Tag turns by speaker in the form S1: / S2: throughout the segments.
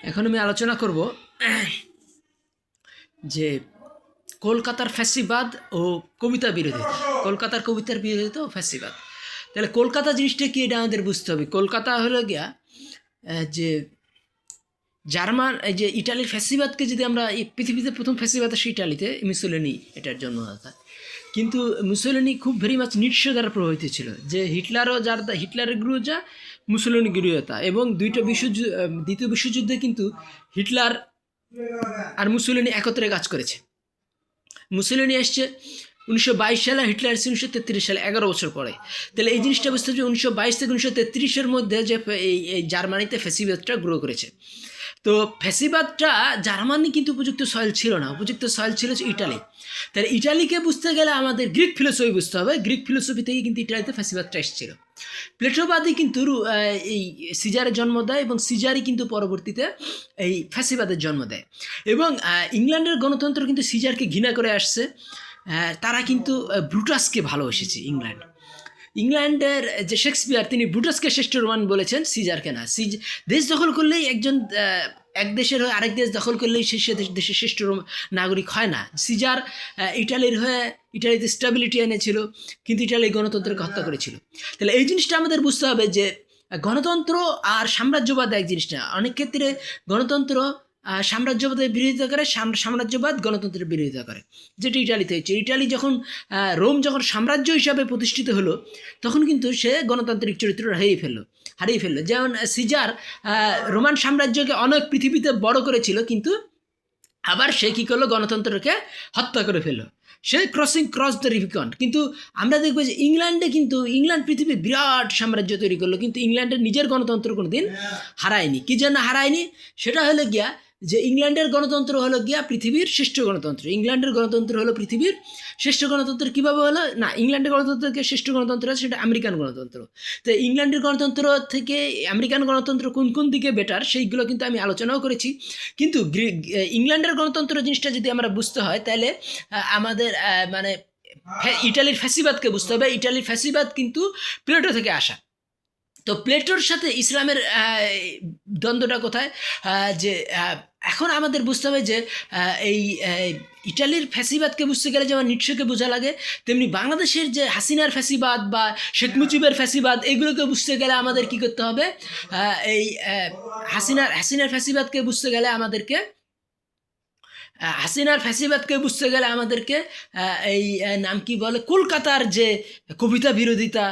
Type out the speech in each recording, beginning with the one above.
S1: এখন আমি আলোচনা করব যে কলকাতার ফ্যাসিবাদ ও কবিতা বিরোধিতা। কলকাতার কবিতার বিরোধিতা ও ফ্যাসিবাদ। তাহলে কলকাতা জিনিসটা কি, এটা আমাদের বুঝতে হবে। কলকাতা হলো গিয়া যে জার্মান, এই যে ইটালির ফ্যাসিবাদকে যদি আমরা, এই পৃথিবীতে প্রথম ফ্যাসিবাদ আসে ইটালিতে, মুসোলিনি এটার জন্মদাতা। কিন্তু মুসোলিনি খুব ভেরি মাছ নিঃস্ব দ্বারা প্রভাবিত ছিল, যে হিটলারও যার হিটলারের গুরু যা, মুসোলিনি গৃহতা। এবং দ্বিতীয় বিশ্বযুদ্ধে কিন্তু হিটলার আর মুসোলিনি একত্রে কাজ করেছে। মুসোলিনি এসছে 1922 সালে, হিটলার এসছে 1933 সালে, 11 বছর পরে। তাহলে এই জিনিসটা বুঝতে হবে যে 1922 থেকে 1933-এর মধ্যে যে এই জার্মানিতে ফ্যাসিবাদটা গ্রো করেছে। তো ফ্যাসিবাদটা জার্মানি কিন্তু উপযুক্ত সয়েল ছিল না, উপযুক্ত সয়েল ছিল ইটালি। তাহলে ইটালিকে বুঝতে গেলে আমাদের গ্রিক ফিলোসফি বুঝতে হবে। গ্রিক ফিলোসফি থেকে কিন্তু ইটালিতে ফ্যাসিবাদটা এসেছিল। প্লেটোবাদী কিন্তু এই সিজারের জন্ম দেয়, এবং সিজারই কিন্তু পরবর্তীতে এই ফ্যাসিবাদের জন্ম দেয়। এবং ইংল্যান্ডের গণতন্ত্র কিন্তু সিজারকে ঘৃণা করে আসছে। তারা কিন্তু ব্রুটাসকে ভালোবেসেছে। ইংল্যান্ডের যে শেক্সপিয়ার, তিনি ব্রুটাসকে শ্রেষ্ঠ রোমান বলেছেন, সিজারকে না। দেশ দখল করলেই একজন এক দেশের হয়ে আরেক দেশ দখল করলেই সে দেশের শ্রেষ্ঠ নাগরিক হয় না। সিজার ইটালির হয়ে ইটালিতে স্টেবিলিটি এনেছিল, কিন্তু ইটালি গণতন্ত্রকে হত্যা করেছিল। তাহলে এই জিনিসটা আমাদের বুঝতে হবে যে গণতন্ত্র আর সাম্রাজ্যবাদ এক জিনিস না। অনেক ক্ষেত্রে গণতন্ত্র সাম্রাজ্যবাদের বিরোধিতা করে, সাম্রাজ্যবাদ গণতন্ত্রের বিরোধিতা করে, যেটা ইটালিতে হয়েছে। ইটালি যখন রোম যখন সাম্রাজ্য হিসাবে প্রতিষ্ঠিত হলো, তখন কিন্তু সে গণতান্ত্রিক চরিত্র হারিয়ে ফেললো। যেমন সিজার রোমান সাম্রাজ্যকে অনেক পৃথিবীতে বড় করেছিল, কিন্তু আবার সে কী করলো, গণতন্ত্রকে হত্যা করে ফেললো। সে ক্রস দ্য রিবিকন। কিন্তু আমরা দেখবো যে ইংল্যান্ড পৃথিবীর বিরাট সাম্রাজ্য তৈরি করলো, কিন্তু ইংল্যান্ডের নিজের গণতন্ত্র কোনোদিন হারায়নি। কী জন্য হারায়নি? সেটা হলো গিয়া যে ইংল্যান্ডের গণতন্ত্র হলো গিয়া পৃথিবীর শ্রেষ্ঠ গণতন্ত্র। ইংল্যান্ডের গণতন্ত্র হলো পৃথিবীর শ্রেষ্ঠ গণতন্ত্র। কীভাবে হলো না, ইংল্যান্ডের গণতন্ত্রকে শ্রেষ্ঠ গণতন্ত্র আছে, সেটা আমেরিকান গণতন্ত্র। তো ইংল্যান্ডের গণতন্ত্র থেকে আমেরিকান গণতন্ত্র কোন দিকে বেটার, সেইগুলো কিন্তু আমি আলোচনাও করেছি। কিন্তু ইংল্যান্ডের গণতন্ত্র জিনিসটা যদি আমরা বুঝতে হয়, তাহলে আমাদের মানে ইটালির ফ্যাসিবাদকে বুঝতে হবে। ইটালির ফ্যাসিবাদ কিন্তু প্লেটো থেকে আসা। তো প্লেটোর সাথে ইসলামের দ্বন্দ্বটা কোথায়? যে এখন আমাদের বুঝতে হবে যে এই ইটালির ফ্যাসিবাদকে বুঝতে গেলে যেমন নিটশেকে বোঝা লাগে, তেমনি বাংলাদেশের যে হাসিনার ফ্যাসিবাদ বা শেখ মুজিবের ফ্যাসিবাদ, এগুলোকে বুঝতে গেলে আমাদের কি করতে হবে? এই হাসিনার ফ্যাসিবাদকে বুঝতে গেলে আমাদেরকে এই নাম কি বলে, কলকাতার যে কবিতা বিরোধিতা,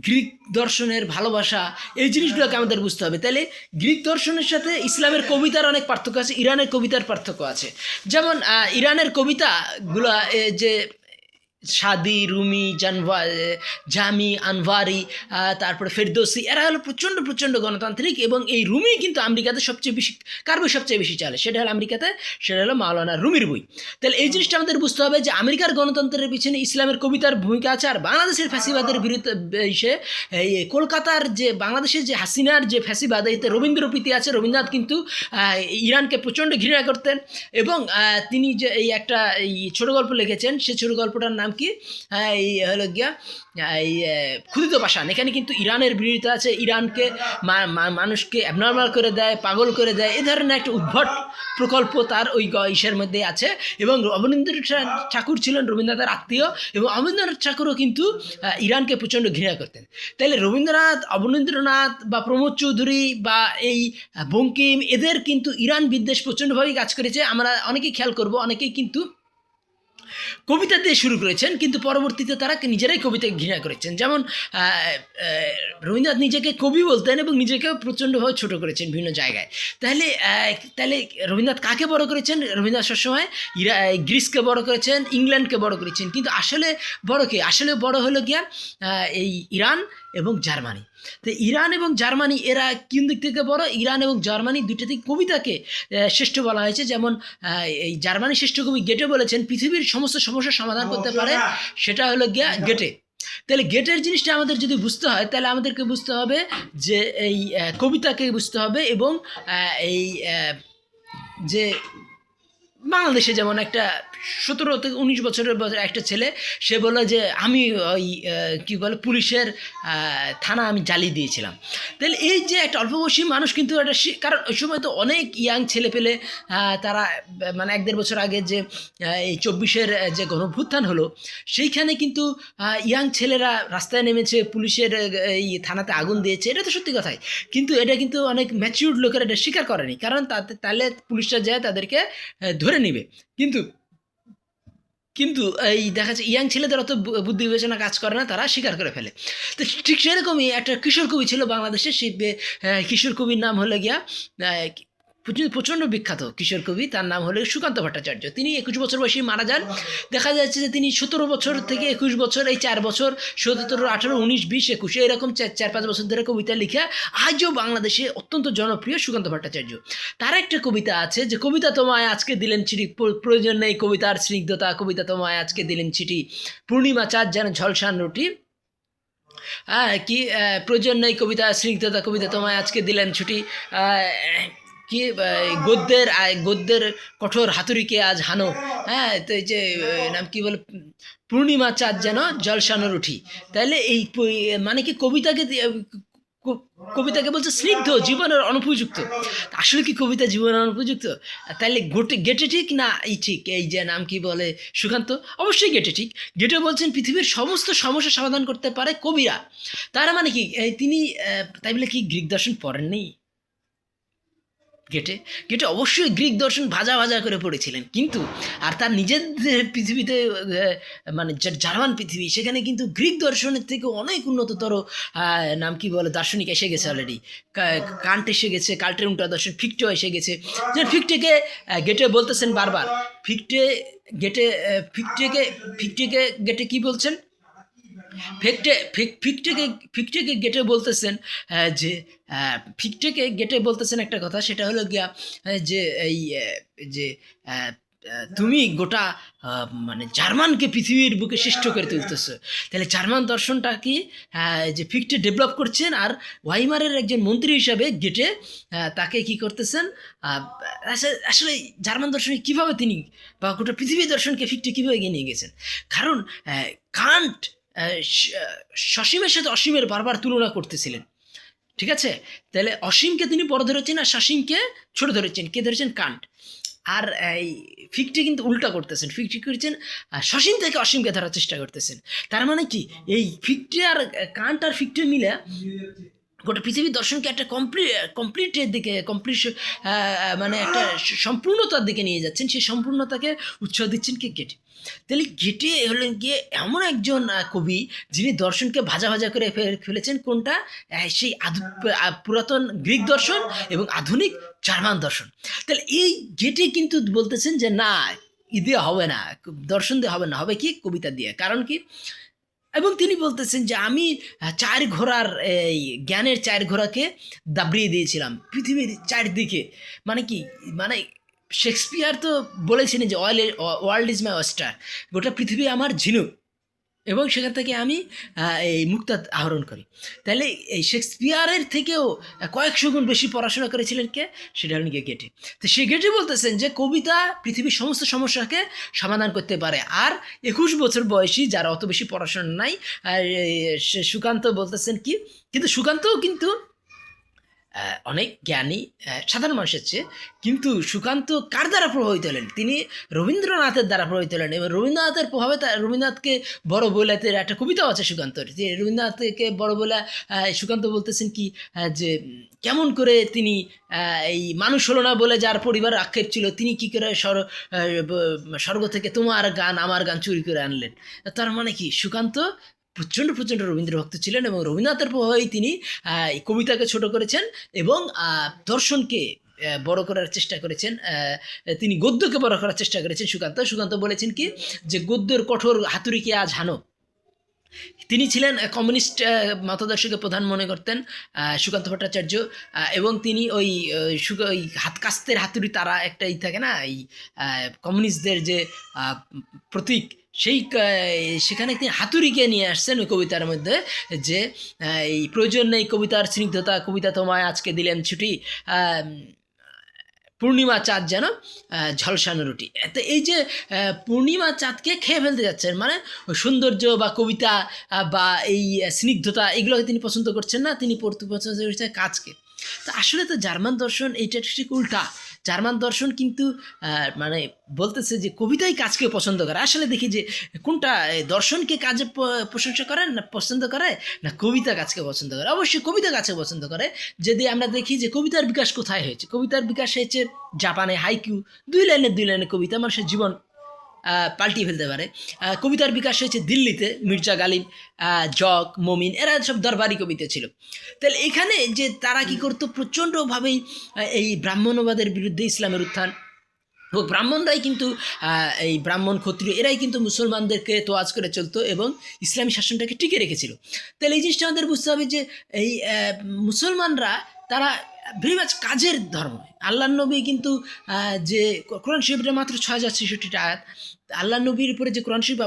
S1: গ্রিক দর্শনের ভালোবাসা, এই জিনিসগুলোকে আমাদের বুঝতে হবে। তাহলে গ্রিক দর্শনের সাথে ইসলামের কবিতার অনেক পার্থক্য আছে, ইরানের কবিতার পার্থক্য আছে। যেমন ইরানের কবিতাগুলো যে সাদি, রুমি, জামি, আনভারি, তারপরে ফেরদৌসি, এরা হলো প্রচণ্ড গণতান্ত্রিক। এবং এই রুমি কিন্তু আমেরিকাতে সবচেয়ে বেশি, কার বই সবচেয়ে বেশি চলে, সেটা হলো আমেরিকাতে, সেটা হলো মাওলানা রুমির বই। তাহলে এই জিনিসটা আমাদের বুঝতে হবে যে আমেরিকার গণতন্ত্রের পিছনে ইসলামের কবিতার ভূমিকা আছে। আর বাংলাদেশের ফ্যাসিবাদের বিরুদ্ধে এই কলকাতার যে বাংলাদেশের যে হাসিনার যে ফ্যাসিবাদ, এতে রবীন্দ্রপ্রীতি আছে। রবীন্দ্রনাথ কিন্তু ইরানকে প্রচণ্ড ঘৃণা করতেন, এবং তিনি যে একটা ছোট গল্প লিখেছেন, সে ছোট গল্পটার নাম কি, এই হলো গিয়া এই ক্ষুদিত পাষাণ। এখানে কিন্তু ইরানের বিরোধিতা আছে। ইরানকে মানুষকে অ্যাবনর্মাল করে দেয়, পাগল করে দেয়, এ ধরনের একটা উদ্ভট প্রকল্প তার ওই ইসের মধ্যে আছে। এবং অবনীন্দ্রনাথ ঠাকুর ছিলেন রবীন্দ্রনাথের আত্মীয়, এবং অবনীন্দ্রনাথ ঠাকুরও কিন্তু ইরানকে প্রচণ্ড ঘৃণা করতেন। তাহলে অবনীন্দ্রনাথ বা প্রমোদ চৌধুরী বা এই বঙ্কিম, এদের কিন্তু ইরান বিদ্বেষ প্রচণ্ডভাবেই কাজ করেছে। আমরা অনেকেই খেয়াল করব, অনেকেই কিন্তু কবিতা দিয়ে শুরু করেছেন, কিন্তু পরবর্তীতে তারা নিজেরাই কবিতাকে ঘৃণা করেছেন। যেমন রবীন্দ্রনাথ নিজেকে কবি বলতেন, এবং নিজেকেও প্রচণ্ডভাবে ছোট করেছেন বিভিন্ন জায়গায়। তাহলে রবীন্দ্রনাথ কাকে বড় করেছেন? রবীন্দ্রনাথ সবসময় গ্রিসকে বড় করেছেন, ইংল্যান্ডকে বড় করেছেন। কিন্তু আসলে বড় হলো গিয়া এই ইরান এবং জার্মানি। তো ইরান এবং জার্মানি এরা কোন দিক থেকে বড়? ইরান এবং জার্মানি দুইটা দিক কবিতাকে শ্রেষ্ঠ বলা হয়েছে। যেমন এই জার্মানি শ্রেষ্ঠ কবি গেটে বলেছেন, পৃথিবীর সমস্ত সমস্যার সমাধান করতে পারে সেটা হলো গিয়া গেটে। তাহলে গেটের জিনিসটা আমাদের যদি বুঝতে হয়, তাহলে আমাদেরকে বুঝতে হবে যে এই কবিতাকে বুঝতে হবে, এবং এই যে বাংলাদেশে যেমন একটা 17 থেকে 19 বছরের একটা ছেলে, সে বললো যে আমি ওই কী বলে পুলিশের থানা আমি জ্বালিয়ে দিয়েছিলাম। তাহলে এই যে একটা অল্প বয়সী মানুষ কিন্তু একটা কারণ ওই সময় তো অনেক ইয়াং ছেলে পেলে তারা মানে 1-1.5 বছর আগে যে এই 24-এর যে গণভ্যুত্থান হলো, সেইখানে কিন্তু ইয়াং ছেলেরা রাস্তায় নেমেছে, পুলিশের এই থানাতে আগুন দিয়েছে, এটা তো সত্যি কথাই। কিন্তু এটা কিন্তু অনেক ম্যাচিউরড লোকেরা এটা স্বীকার করেনি, কারণ তাহলে পুলিশরা যায় তাদেরকে ধরে নিবে। কিন্তু কিন্তু এই দেখা যাচ্ছে ইয়াং ছেলেদের অত বুদ্ধি বিবেচনা কাজ করে না, তারা স্বীকার করে ফেলে। তো ঠিক সেরকমই একটা কিশোর কবি ছিল বাংলাদেশে, সেই কিশোর কবির নাম হলো গিয়া প্রচণ্ড বিখ্যাত কিশোর কবি, তার নাম হলো সুকান্ত ভট্টাচার্য। তিনি 21 বছর বয়সে মারা যান। দেখা যাচ্ছে যে তিনি 17 বছর থেকে 21 বছর, এই 4 বছর 17, 18, 19, 20, 21 এরকম 4-5 বছর ধরে কবিতা লিখে আজও বাংলাদেশে অত্যন্ত জনপ্রিয় সুকান্ত ভট্টাচার্য। তার একটা কবিতা আছে যে কবিতা তোমায় আজকে দিলেন চিঠি, প্রয়োজন নেই কবিতার স্নিগ্ধতা, কবিতা তোমায় আজকে দিলেন চিঠি, পূর্ণিমা চাঁদ যেন ঝলসান রুটি, কি প্রয়োজন নেই কবিতা স্নিগ্ধতা, কবিতা তোমায় আজকে দিলেন ছুটি, কি গদ্যের কঠোর হাতুড়িকে আজ হানো, হ্যাঁ, তো এই যে নাম কি বলে পূর্ণিমা চাঁদ যেন জলসানোর উঠি। তাহলে এই মানে কি কবিতাকে বলছে স্নিগ্ধ, জীবনের অনুপযুক্ত। আসলে কি কবিতা জীবনের অনুপযুক্ত? তাহলে গেটে ঠিক না এই ঠিক, এই যে নাম কি বলে সুকান্ত, অবশ্যই গেটে ঠিক। গেটে বলছেন পৃথিবীর সমস্ত সমস্যা সমাধান করতে পারে কবিরা। তার মানে কি তিনি তাই বলে কি গ্রিক দর্শন পড়েননি? গেটে অবশ্যই গ্রিক দর্শন ভাজা ভাজা করে পড়েছিলেন, কিন্তু আর তার নিজের পৃথিবীতে মানে জার্মান পৃথিবী, সেখানে কিন্তু গ্রিক দর্শনের থেকে অনেক উন্নততর নাম কি বলে দার্শনিক এসে গেছে অলরেডি। কান্ট এসে গেছে, কাল্টের উল্টা দর্শন, ফিক্টেও এসে গেছে। যে ফিক্টেকে গেটে বলতেছেন বারবার, ফিক্টেকে গেটে কি বলছেন, ফিকটেকে গেটে বলতেছেন যে ফিকটেকে গেটে বলতেছেন একটা কথা, সেটা হলো গিয়া যে এই যে তুমি গোটা মানে জার্মানকে পৃথিবীর বুকে শ্রেষ্ঠ করে তুলতেছো। তাহলে জার্মান দর্শনটা কি যে ফিকটে ডেভেলপ করছেন, আর ওয়াইমারের একজন মন্ত্রী হিসাবে গেটে তাকে কি করতেছেন, আসলে জার্মান দর্শনে কীভাবে তিনি বা গোটা পৃথিবী দর্শনকে ফিকটে কীভাবে এগিয়ে নিয়ে গেছেন। কারণ কান্ট সসীমের সাথে অসীমের বারবার তুলনা করতেছিলেন, ঠিক আছে? তাহলে অসীমকে তিনি বড় ধরেছেন আর সসীমকে ছোট ধরেছেন। কে ধরেছেন? কান্ট। আর এই ফিকটি কিন্তু উল্টা করতেছেন, ফিকটি করেছেন সসীম থেকে অসীমকে ধরার চেষ্টা করতেছেন। তার মানে কি এই ফিকটি আর কান্ট আর ফিকটি মিলে গোটা পৃথিবীর দর্শনকে একটা কমপ্লিটের দিকে মানে একটা সম্পূর্ণতার দিকে নিয়ে যাচ্ছেন, সেই সম্পূর্ণতাকে উৎসাহ দিচ্ছেন কে? গেটে। তাহলে গেটে হলেন গিয়ে এমন একজন কবি যিনি দর্শনকে ভাজা ভাজা করে ফেলেছেন। কোনটা? সেই পুরাতন গ্রিক দর্শন এবং আধুনিক জার্মান দর্শন। তাহলে এই গেটে কিন্তু বলতেছেন যে না, দিয়ে হবে না, দর্শন দিয়ে হবে না, হবে কি কবিতা দিয়ে। কারণ কি? এবং তিনি বলতেছেন যে আমি 4 ঘোড়ার এই জ্ঞানের 4 ঘোড়াকে দাবড়িয়ে দিয়েছিলাম পৃথিবীর চারদিকে। মানে কি? মানে শেক্সপিয়ার তো বলেছিলেন যে ওয়ার্ল্ড ইজ মাই ওয়েস্টার, গোটা পৃথিবী আমার ঝিনুক, এবং সেখান থেকে আমি এই মুক্তা আহরণ করি। তাহলে এই শেক্সপিয়ারের থেকেও কয়েকশো গুণ বেশি পড়াশোনা করেছিলেন কে? সেটা হলেন গিয়ে গেটে। তো সে গেটে বলতেছেন যে কবিতা পৃথিবীর সমস্ত সমস্যাকে সমাধান করতে পারে। আর 21 বছর বয়সী যারা অত বেশি পড়াশোনা নাই, সুকান্ত বলতেছেন কি, কিন্তু সুকান্তও কিন্তু অনেক জ্ঞানী সাধারণ মানুষের চেয়ে। কিন্তু সুকান্ত কার দ্বারা প্রভাবিত হলেন? তিনি রবীন্দ্রনাথের দ্বারা প্রভাবিত হলেন, এবং রবীন্দ্রনাথের প্রভাবে রবীন্দ্রনাথকে বড় বইলাতের একটা কবিতাও আছে সুকান্তর, যে রবীন্দ্রনাথকে বড় বইলা সুকান্ত বলতেছেন কি যে কেমন করে তিনি এই মানুষ হলো না বলে যার পরিবার আক্ষেপ ছিল, তিনি কি করে স্বর্গ থেকে তোমার গান আমার গান চুরি করে আনলেন। তার মানে কি সুকান্ত প্রচণ্ড রবীন্দ্র ভক্ত ছিলেন, এবং রবীন্দ্রনাথের প্রভাবেই তিনি কবিতাকে ছোট করেছেন এবং দর্শনকে বড় করার চেষ্টা করেছেন। তিনি গদ্যকে বড় করার চেষ্টা করেছেন। সুকান্ত বলেছেন কি যে গদ্যের কঠোর হাতুড়িকে আজ হানো। তিনি ছিলেন কমিউনিস্ট মতাদর্শকে প্রধান মনে করতেন সুকান্ত ভট্টাচার্য, এবং তিনি ওই কাস্তের হাতুড়ি তারা একটা থাকে না, এই কমিউনিস্টদের যে প্রতীক, সেখানে তিনি হাতুড়িকে নিয়ে আসছেন ওই কবিতার মধ্যে, যে এই প্রয়োজন নেই কবিতার স্নিগ্ধতা, কবিতা তোমায় আজকে দিলেন ছুটি, পূর্ণিমা চাঁদ যেন ঝলসানো রুটি। তো এই যে পূর্ণিমা চাঁদকে খেয়ে ফেলতে যাচ্ছেন, মানে সৌন্দর্য বা কবিতা বা এই স্নিগ্ধতা এগুলোকে তিনি পছন্দ করছেন না, তিনি পছন্দ করছেন কাজকে। তো আসলে তো জার্মান দর্শন এইটা ঠিক উল্টা। জার্মান দর্শন কিন্তু মানে বলতেছে যে কবিতাই কাজকে পছন্দ করে। আসলে দেখি যে কোনটা, দর্শনকে কাজে প্রশংসা করে না পছন্দ করে, না কবিতা কাজকে পছন্দ করে? অবশ্যই কবিতা কাজকে পছন্দ করে। যদি আমরা দেখি যে কবিতার বিকাশ কোথায় হয়েছে, কবিতার বিকাশ হয়েছে জাপানে। হাইকিউ, 2 লাইনের কবিতা মানুষের জীবন পাল্টিয়ে ফেলতে পারে। কবিতার বিকাশ হয়েছে দিল্লিতে, মির্জা গালিব, জক, মমিন, এরা সব দরবারি কবিতা ছিল। তাহলে এখানে যে তারা কি করতো, প্রচণ্ডভাবেই এই ব্রাহ্মণবাদের বিরুদ্ধে ইসলামের উত্থান, ও ব্রাহ্মণরাই কিন্তু এই ব্রাহ্মণ ক্ষত্রিয় এরাই কিন্তু মুসলমানদেরকে তোয়াজ করে চলতো এবং ইসলামী শাসনটাকে টিকে রেখেছিল। তাহলে এই জিনিসটা আমাদের বুঝতে হবে যে এই মুসলমানরা তারা ভেরি মাচ কাজের ধর্ম। আল্লাহ নবী কিন্তু যে কোরআন শরীফটা মাত্র 6066টা আয়াত, আল্লাহ নবীর উপরে যে কোরআন শরীফ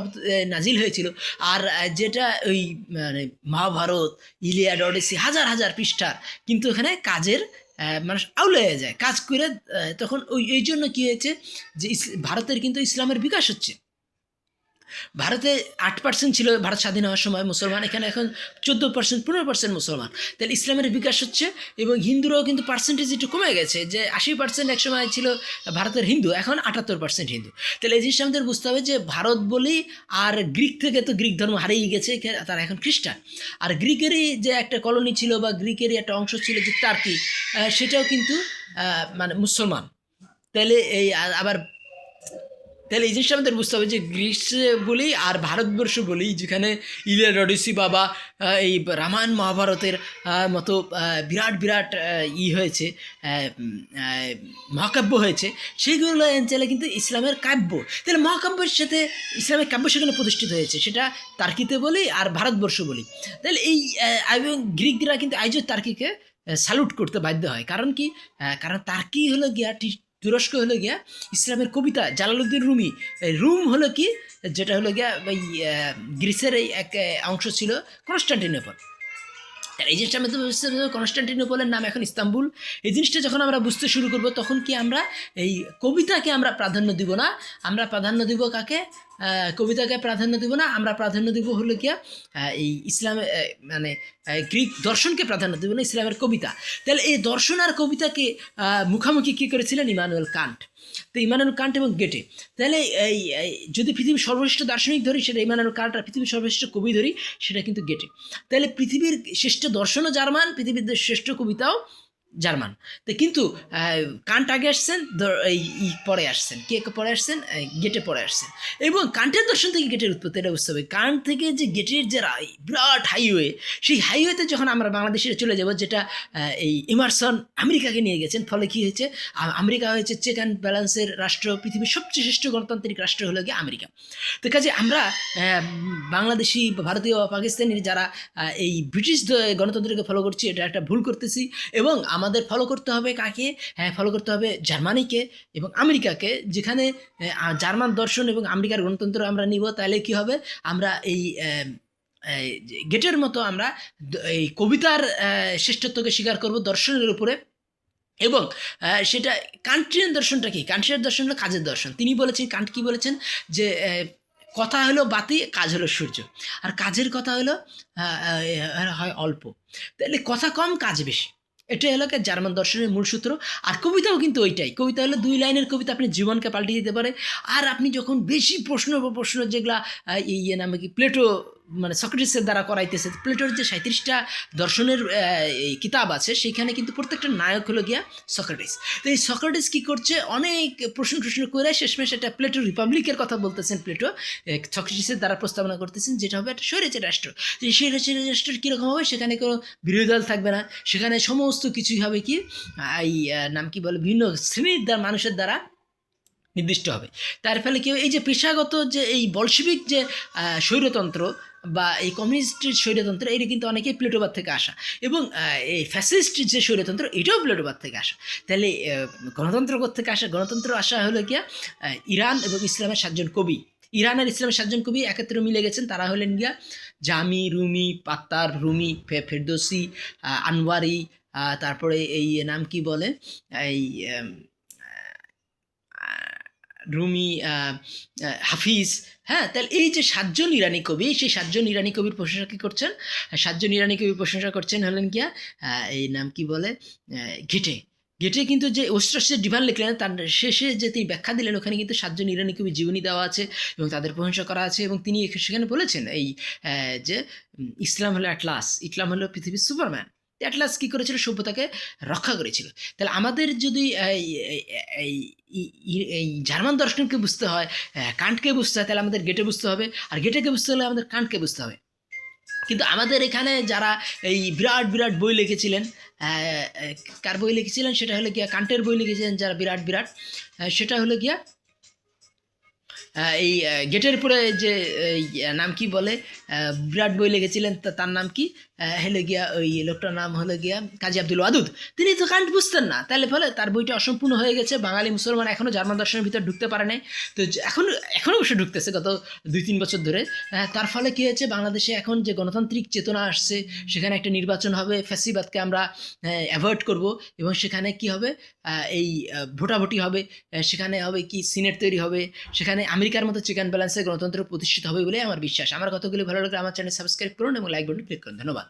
S1: নাজিল হয়েছিল, আর যেটা ওই মানে মহাভারত, ইলিয়াড, অডিসি হাজার হাজার পৃষ্ঠার, কিন্তু এখানে কাজের মানুষ আউলে হয়ে যায় কাজ করে। তখন এই জন্য কী হয়েছে যে ভারতের কিন্তু ইসলামের বিকাশ হচ্ছে। ভারতে 8% ছিল ভারত স্বাধীন হওয়ার সময় মুসলমান, এখানে এখন 14%, 15% মুসলমান। তাহলে ইসলামের বিকাশ হচ্ছে এবং হিন্দুরাও কিন্তু পার্সেন্টেজ একটু কমে গেছে, যে 80% একসময় ছিল ভারতের হিন্দু, এখন 78% হিন্দু। তাহলে এই জিনিসটা আমাদের বুঝতে হবে যে ভারত বলি, আর গ্রিক থেকে তো গ্রিক ধর্ম হারিয়ে গেছে, তারা এখন খ্রিস্টান। আর গ্রিকেরই যে একটা কলোনি ছিল বা গ্রিকেরই একটা অংশ ছিল যে টার্কি, সেটাও কিন্তু মানে মুসলমান। তাহলে এই আবার তাহলে এই জিনিসটা আমাদের বুঝতে হবে যে গ্রিস বলি আর ভারতবর্ষ বলি, যেখানে ইলিয়াড, অডিসি বাবা এই রামায়ণ মহাভারতের মতো বিরাট বিরাট হয়েছে, মহাকাব্য হয়েছে, সেইগুলো অঞ্চলে কিন্তু ইসলামের কাব্য। তাহলে মহাকাব্যের সাথে ইসলামের কাব্য সেখানে প্রতিষ্ঠিত হয়েছে, সেটা তার্কিতে বলি আর ভারতবর্ষ বলি। তাহলে এই এবং গ্রিকরা কিন্তু আজও তার্কিকে স্যালুট করতে বাধ্য হয়। কারণ কি? কারণ তার্কি হলো গিয়া, তুরস্ক হলো গিয়া ইসলামের কবিতা। জালালউদ্দিন রুমি, রুম হলো কি, যেটা হলো গিয়া ওই গ্রিসের এই এক অংশ ছিল কনস্টান্টিনোপল। এই জিনিসটা আমি তো বুঝতে পারছি, কনস্টান্টিনোপলের নাম এখন ইস্তাম্বুল। এই জিনিসটা যখন আমরা বুঝতে শুরু করব, তখন কি আমরা এই কবিতাকে আমরা প্রাধান্য দিব না, আমরা প্রাধান্য দিব কাকে? কবিতাকে প্রাধান্য দিব না, আমরা প্রাধান্য দিব হলো গিয়া এই ইসলামের মানে গ্রিক দর্শনকে প্রাধান্য দিব না, ইসলামের কবিতা। তাহলে এই দর্শন আর কবিতাকে মুখামুখি কী করেছিলেন? Immanuel Kant. তো ইমানুয়েল কান্ট এবং গেটে। তাহলে এই যদি পৃথিবীর সর্বশ্রেষ্ঠ দার্শনিক ধরি, সেটা ইমানুয়েল কান্ট, আর পৃথিবীর সর্বশ্রেষ্ঠ কবি ধরি, সেটা কিন্তু গেটে। তাহলে পৃথিবীর শ্রেষ্ঠ দর্শনও জার্মান, পৃথিবীর শ্রেষ্ঠ কবিতাও জার্মান। তো কিন্তু কান্ট আগে আসছেন, এই পরে আসছেন, কে পরে আসছেন? গেটে পরে আসছেন। এবং কান্টের দর্শন থেকে গেটের উৎপত্তি, এটা বুঝতে হবে। কান্ট থেকে যে গেটের যে বিরাট হাইওয়ে, সেই হাইওয়েতে যখন আমরা বাংলাদেশে চলে যাব, যেটা এই এমারসন আমেরিকাকে নিয়ে গেছেন, ফলে কী হয়েছে? আমেরিকা হয়েছে চেক অ্যান্ড ব্যালেন্সের রাষ্ট্র। পৃথিবীর সবচেয়ে শ্রেষ্ঠ গণতান্ত্রিক রাষ্ট্র হলো গিয়ে আমেরিকা। তো কাজে আমরা বাংলাদেশি, ভারতীয়, পাকিস্তানির যারা এই ব্রিটিশ গণতন্ত্রকে ফলো করছি, এটা একটা ভুল করতেছি। এবং আমাদের ফলো করতে হবে কাকে? ফলো করতে হবে জার্মানিকে এবং আমেরিকাকে। যেখানে জার্মান দর্শন এবং আমেরিকার গণতন্ত্র আমরা নিব, তাহলে কি হবে? আমরা এই গেটের মতো আমরা এই কবিতার শ্রেষ্ঠত্বকে স্বীকার করব দর্শনের উপরে। এবং সেটা কান্ট্রিয়ান দর্শনটা কি? কান্ট্রিয়ান দর্শন হলো কাজের দর্শন। তিনি বলেছেন, কান্ট কি বলেছেন? যে কথা হলো বাতি, কাজ হলো সূর্য। আর কাজের কথা হলো হয় অল্প। তাহলে কথা কম, কাজ বেশি। এটা হলো জার্মান দর্শনের মূল সূত্র। আর কবিতাও কিন্তু ওইটাই। কবিতা হলো 2 লাইনের কবিতা, আপনি জীবনকে পাল্টে দিতে পারে। আর আপনি যখন বেশি প্রশ্ন যেগুলা নামে কি প্লেটো, মানে সক্রেটিসের দ্বারা করাইতেছে, প্লেটোর যে 37টা দর্শনের এই কিতাব আছে, সেইখানে কিন্তু প্রত্যেকটা নায়ক হলো গিয়া সক্রেটিস। তো এই সক্রেটিস কী করছে? অনেক প্রশ্ন করে শেষমেশ একটা প্লেটো রিপাবলিকের কথা বলতেছেন। প্লেটো সক্রেটিসের দ্বারা প্রস্তাবনা করতেছেন, যেটা হবে একটা স্বৈরাচারী রাষ্ট্র। এই স্বৈরাচারী রাষ্ট্র কীরকম হবে? সেখানে কোনো বিরোধী দল থাকবে না, সেখানে সমস্ত কিছুই হবে কি এই নাম কি বলে, বিভিন্ন শ্রেণীর মানুষের দ্বারা নির্দিষ্ট হবে। তার ফলে কি, এই যে পেশাগত যে এই বলশেবিক যে স্বৈরতন্ত্র বা এই কমিউনিস্টের স্বৈরতন্ত্র, এটা কিন্তু অনেকেই প্লেটোবাদ থেকে আসা। এবং এই ফ্যাসিস্ট যে স্বৈরতন্ত্র, এটাও প্লেটোবাদ থেকে আসা। তাহলে গণতন্ত্র থেকে আসা? গণতন্ত্র আসা হলো গিয়া ইরান এবং ইসলামের 7জন কবি। ইরান আর ইসলামের 7জন কবি একত্রে মিলে গেছেন। তারা হলেন গিয়া জামি, রুমি, পাত্তার, রুমি, ফেরদৌসি, আনওয়ারি, তারপরে এই নাম কি বলে, এই রুমি, হাফিজ, হ্যাঁ, তাহলে এই যে 7 জন ইরানি কবি, সেই 7 জন ইরানি কবির প্রশংসা কী করছেন? 7 জন ইরানি কবির প্রশংসা করছেন হলেন গিয়া এই নাম কি বলে, ঘেটে। ঘেটে কিন্তু যে ওস্ট্রাসের ডিভান লিখলেন তার শেষে যে তিনি ব্যাখ্যা দিলেন, ওখানে কিন্তু 7 জন ইরানি কবি জীবনী দেওয়া আছে এবং তাদের প্রশংসা করা আছে, এবং তিনি সেখানে বলেছেন এই যে ইসলাম হলো অ্যাটলাস, ইসলাম হলো পৃথিবীর সুপারম্যান। অ্যাটলাস কী করেছিল? সভ্যতাকে রক্ষা করেছিল। তাহলে আমাদের যদি এই এই জার্মান দর্শনকে বুঝতে হয়, কান্টকে বুঝতে হয়, তাহলে আমাদের গেটে বুঝতে হবে, আর গেটেকে বুঝতে হলে আমাদের কান্টকে বুঝতে হবে। কিন্তু আমাদের এখানে যারা এই বিরাট বিরাট বই লিখেছিলেন, কার বই লিখেছিলেন? সেটা হলো গিয়া কান্টের বই লিখেছিলেন যারা বিরাট বিরাট, সেটা হলো গিয়া এই গেটের উপরে যে এই নাম কি বলে, বিরাট বই লিখেছিলেন, তার নাম কি, হলো গিয়া ওই লোকটার নাম হলো গিয়া কাজী আব্দুল ওয়াদুদ। তিনি তো কান্ট বুঝতেন না, তাহলে ফলে তার বইটা অসম্পূর্ণ হয়ে গেছে। বাঙালি মুসলমান এখনও জার্মান দর্শনের ভিতর ঢুকতে পারে নাই। তো এখনও অবশ্য ঢুকতেছে গত 2-3 বছর ধরে। তার ফলে কী হয়েছে, বাংলাদেশে এখন যে গণতান্ত্রিক চেতনা আসছে, সেখানে একটা নির্বাচন হবে, ফ্যাসিবাদকে আমরা অ্যাভয়েড করব, এবং সেখানে কি হবে, এই ভোটাভুটি হবে, সেখানে হবে কি সিনেট তৈরি হবে, সেখানে আমেরিকার মতো চেক অ্যান্ড ব্যালেন্সে গণতন্ত্র প্রতিষ্ঠিত হবে বলে আমার বিশ্বাস। আমার কথাগুলি ভালো লাগলে আমার চ্যানেল সাবস্ক্রাইব করুন এবং লাইক বাটন ক্লিক করুন। ধন্যবাদ।